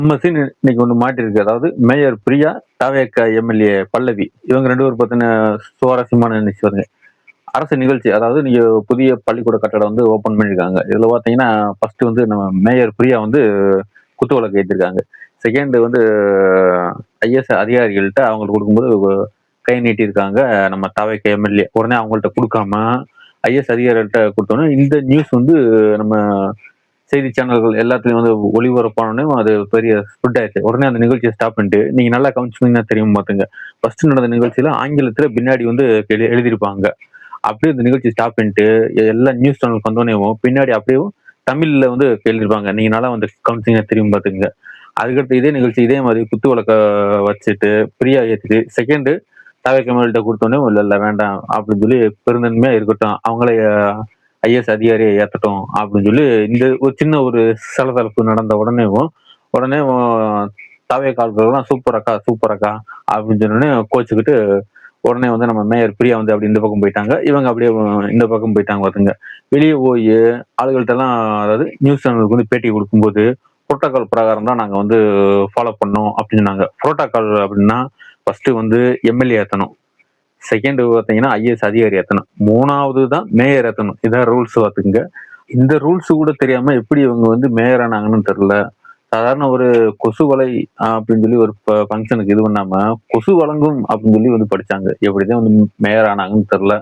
நம்ம சீன் இன்னைக்கு ஒண்ணு மாட்டிருக்கு. அதாவது மேயர் பிரியா, தாவேக்கா எம்எல்ஏ பல்லவி. இவங்க 2 பேரும் பத்தின சுவாரஸ்யமான நிகழ்ச்சி வருங்க. அரசு நிகழ்ச்சி. அதாவது நீங்க புதிய பள்ளிக்கூட கட்டடம் வந்து ஓப்பன் பண்ணியிருக்காங்க. இதுல பார்த்தீங்கன்னா, ஃபர்ஸ்ட் வந்து நம்ம மேயர் பிரியா வந்து குத்துவிளக்கு ஏத்திருக்காங்க. செகண்ட் வந்து ஐஏஎஸ் அதிகாரிகள்ட்ட அவங்களுக்கு குடுக்கும்போது கை நீட்டியிருக்காங்க நம்ம தாவேக்கா எம்எல்ஏ. உடனே அவங்கள்ட்ட குடுக்காம, ஐஏஎஸ் அதிகாரிகள்ட்ட குடுத்தோனே, இந்த நியூஸ் வந்து நம்ம செய்தி சேனல்கள் எல்லாத்துலயும் வந்து ஒளிபரப்பானோனே அது பெரிய ஸ்ப்ரெட் ஆயிருச்சு. உடனே அந்த நிகழ்ச்சிய ஸ்டாப் பண்ணிட்டு, நீங்க நல்லா கவனிச்சீங்கன்னா தெரியும் பாத்துங்க. ஃபர்ஸ்ட் நடந்த நிகழ்ச்சியில ஆங்கிலத்துல பின்னாடி வந்து எழுதியிருப்பாங்க. அப்படியே இந்த நிகழ்ச்சி ஸ்டாப் பண்ணிட்டு, எல்லா நியூஸ் சேனலுக்கு வந்தோனேவும், பின்னாடி அப்படியே தமிழ்ல வந்து எழுதியிருப்பாங்க. நீங்க நல்லா வந்து கவனிச்சீங்கன்னா தெரியும் பாத்துக்கங்க. அதுக்கடுத்து இதே நிகழ்ச்சி இதே மாரி குத்து விளக்க வச்சுட்டு, பிரியா ஏத்திட்டு, செகண்டு தாவேக்கா குடுத்தோனே, "இல்ல, இல்ல வேண்டாம்" அப்படின்னு சொல்லி பெருந்தன்மையா இருக்கட்டும். அவங்களே ஐஏஎஸ் அதிகாரிய ஏத்தட்டும் அப்படின்னு சொல்லி, இந்த ஒரு சின்ன ஒரு சலசலப்பு நடந்த உடனேவும், உடனே தாவேக்கா ஆட்கள்லாம் "சூப்பர் அக்கா, சூப்பர் அக்கா" அப்படின்னு சொன்னோனே கோச்சுக்கிட்டு, உடனே வந்து நம்ம மேயர் பிரியா வந்து அப்படி இந்த பக்கம் போயிட்டாங்க. இவங்க அப்படியே இந்த பக்கம் போயிட்டாங்க பாத்துங்க. வெளிய போயி ஆளுகள்ட்டலாம் அதாவது நியூஸ் சேனலுக்கு வந்து பேட்டி குடுக்கும்போது, புரோட்டோகால் பிரகாரம் தான் நாங்க வந்து ஃபாலோ பண்ணோம் அப்படின்னு சொன்னாங்க. புரோட்டோகால் அப்படின்னா, ஃபர்ஸ்ட்டு வந்து எம்எல்ஏ ஏத்தணும். செகண்ட் பார்த்தீங்கன்னா, ஐஏஎஸ் அதிகாரி ஏத்தணும். 3வது தான் மேயர் ஏத்தணும். இதான் ரூல்ஸ் பாத்துக்கங்க. இந்த ரூல்ஸ் கூட தெரியாம எப்படி இவங்க வந்து மேயர் ஆனாங்கன்னு தெரியல. சாதாரண ஒரு கொசு வலை அப்படின்னு சொல்லி ஒரு ஃபங்ஷனுக்கு இது பண்ணாம, கொசு வழங்கும் அப்படின்னு சொல்லி வந்து படிச்சாங்க. எப்படிதான் வந்து மேயர் ஆனாங்கன்னு தெரியல.